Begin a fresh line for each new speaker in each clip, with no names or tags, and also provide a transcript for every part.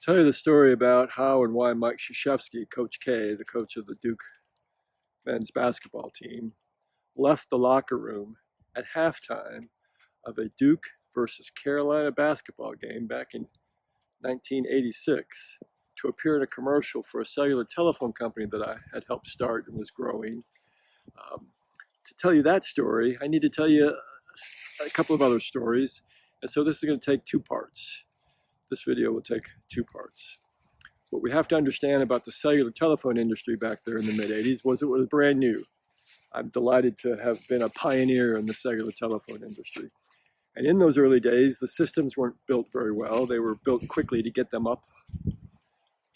Tell you the story about how and why Mike Krzyzewski, Coach K, the coach of the Duke men's basketball team, left the locker room at halftime of a Duke versus Carolina basketball game back in 1986 to appear in a commercial for a cellular telephone company that I had helped start and was growing. To tell you that story, I need to tell you a couple of other stories, and so this is going to take two parts. This video will take two parts. What we have to understand about the cellular telephone industry back there in the mid-'80s was it was brand new. I'm delighted to have been a pioneer in the cellular telephone industry. And in those early days, the systems weren't built very well. They were built quickly to get them up.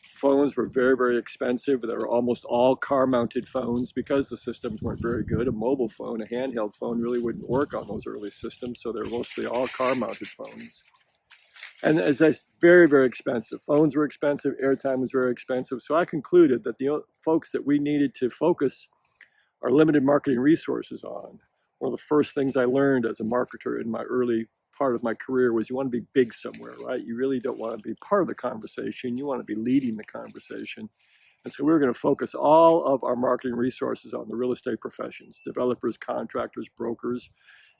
Phones were very, very expensive. They were almost all car-mounted phones because the systems weren't very good. A mobile phone, a handheld phone, really wouldn't work on those early systems, so they were mostly all car-mounted phones. And as I said, very, very expensive. Phones were expensive, airtime was very expensive. So I concluded that the folks that we needed to focus our limited marketing resources on, one of the first things I learned as a marketer in my early part of my career was you want to be big somewhere, right? You really don't want to be part of the conversation. You want to be leading the conversation. And so we were going to focus all of our marketing resources on the real estate professions, developers, contractors, brokers,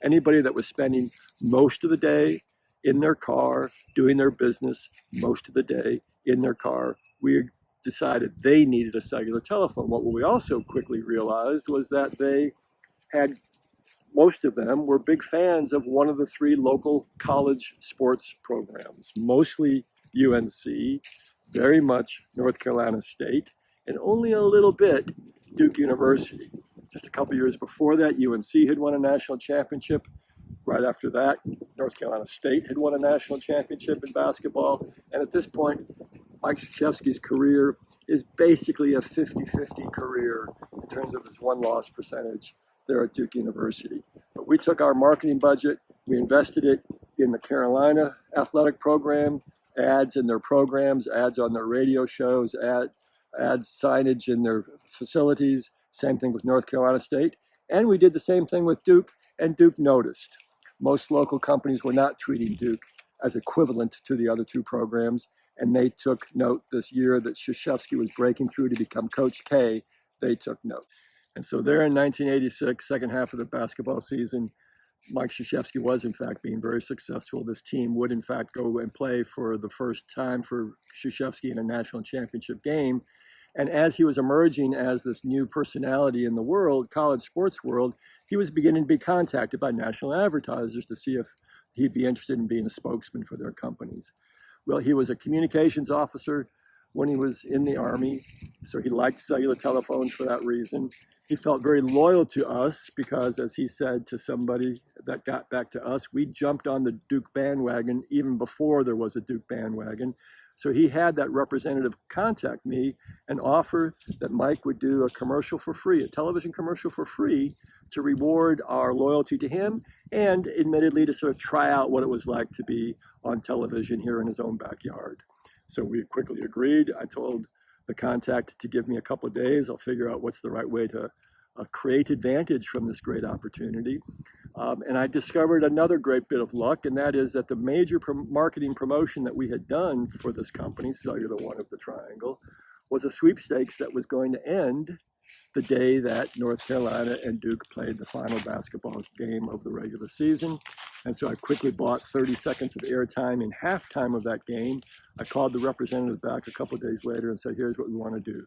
anybody that was spending most of the day in their car, doing their business most of the day in their car. We decided they needed a cellular telephone. What we also quickly realized was that they had, most of them were big fans of one of the three local college sports programs, mostly UNC, very much North Carolina State, and only a little bit Duke University. Just a couple years before that, UNC had won a national championship. Right after that, North Carolina State had won a national championship in basketball. And at this point, Mike Krzyzewski's career is basically a 50-50 career in terms of his won-loss percentage there at Duke University. But we took our marketing budget, we invested it in the Carolina athletic program, ads in their programs, ads on their radio shows, ads signage in their facilities, same thing with North Carolina State. And we did the same thing with Duke, and Duke noticed. Most local companies were not treating Duke as equivalent to the other two programs, and they took note this year that Krzyzewski was breaking through to become Coach K. They took note. And so there in 1986, second half of the basketball season, Mike Krzyzewski was in fact being very successful. This team would in fact go and play for the first time for Krzyzewski in a national championship game. And as he was emerging as this new personality in the world, college sports world, he was beginning to be contacted by national advertisers to see if he'd be interested in being a spokesman for their companies. Well, he was a communications officer when he was in the Army, so he liked cellular telephones for that reason. He felt very loyal to us because, as he said to somebody that got back to us, we jumped on the Duke bandwagon even before there was a Duke bandwagon. So he had that representative contact me and offer that Mike would do a commercial for free, a television commercial for free, to reward our loyalty to him and admittedly to sort of try out what it was like to be on television here in his own backyard. So we quickly agreed. I told the contact to give me a couple of days. I'll figure out what's the right way to create advantage from this great opportunity. And I discovered another great bit of luck, and that is that the major marketing promotion that we had done for this company, Cellular One of the Triangle, was a sweepstakes that was going to end the day that North Carolina and Duke played the final basketball game of the regular season. And so I quickly bought 30 seconds of airtime in halftime of that game. I called the representative back a couple of days later and said, here's what we want to do.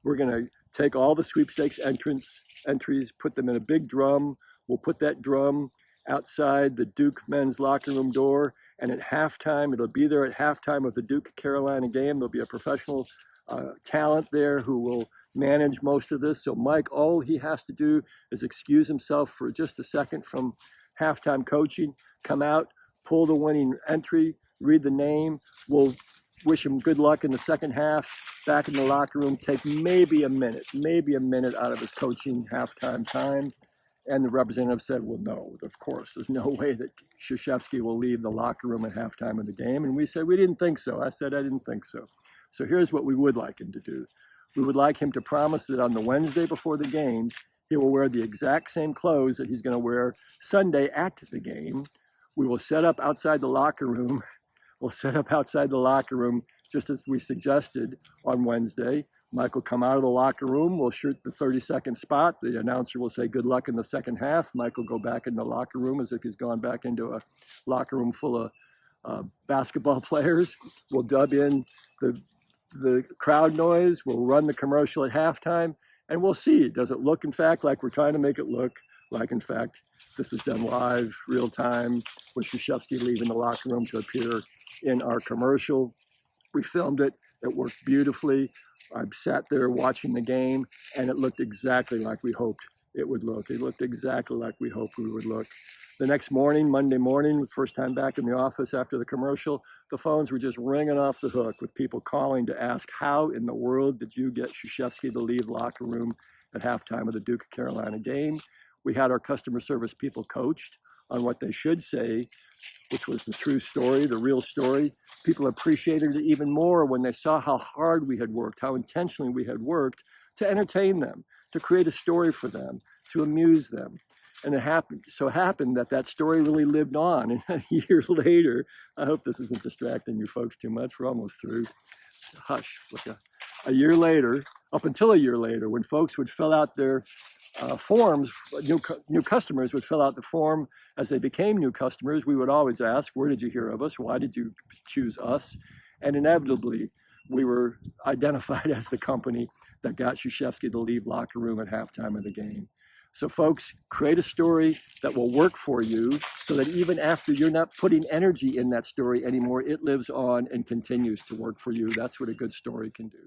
We're going to take all the sweepstakes entries, put them in a big drum. We'll put that drum outside the Duke men's locker room door. And at halftime, it'll be there at halftime of the Duke-Carolina game. There'll be a professional talent there who will manage most of this. So Mike, all he has to do is excuse himself for just a second from halftime coaching, come out, pull the winning entry, read the name. We'll wish him good luck in the second half, back in the locker room, take maybe a minute out of his coaching halftime time. And the representative said, well, no, of course, there's no way that Krzyzewski will leave the locker room at halftime of the game. And we said, we didn't think so. I said, I didn't think so. So here's what we would like him to do. We would like him to promise that on the Wednesday before the game, he will wear the exact same clothes that he's going to wear Sunday at the game. We will set up outside the locker room We'll set up outside the locker room, just as we suggested on Wednesday. Mike will come out of the locker room. We'll shoot the 30-second spot. The announcer will say, good luck in the second half. Mike will go back in the locker room as if he's gone back into a locker room full of basketball players. We'll dub in the crowd noise. We'll run the commercial at halftime, and we'll see. Does it look, in fact, like we're trying to make it look like, in fact, this was done live, real time, with Krzyzewski leaving the locker room to appear in our commercial. We filmed it. It worked beautifully. I sat there watching the game, and it looked exactly like we hoped it would look. It looked exactly like we hoped we would look. The next morning, Monday morning, first time back in the office after the commercial, the phones were just ringing off the hook with people calling to ask, how in the world did you get Krzyzewski to leave the locker room at halftime of the Duke of Carolina game? We had our customer service people coached on what they should say, which was the true story, the real story. People appreciated it even more when they saw how hard we had worked, how intentionally we had worked to entertain them, to create a story for them, to amuse them. And it happened that story really lived on. And a year later, I hope this isn't distracting you folks too much. We're almost through. Hush. A year later, up until a year later, when folks would fill out their forms, new customers would fill out the form as they became new customers, we would always ask, where did you hear of us? Why did you choose us? And inevitably, we were identified as the company that got Krzyzewski to leave locker room at halftime of the game. So folks, create a story that will work for you so that even after you're not putting energy in that story anymore, it lives on and continues to work for you. That's what a good story can do.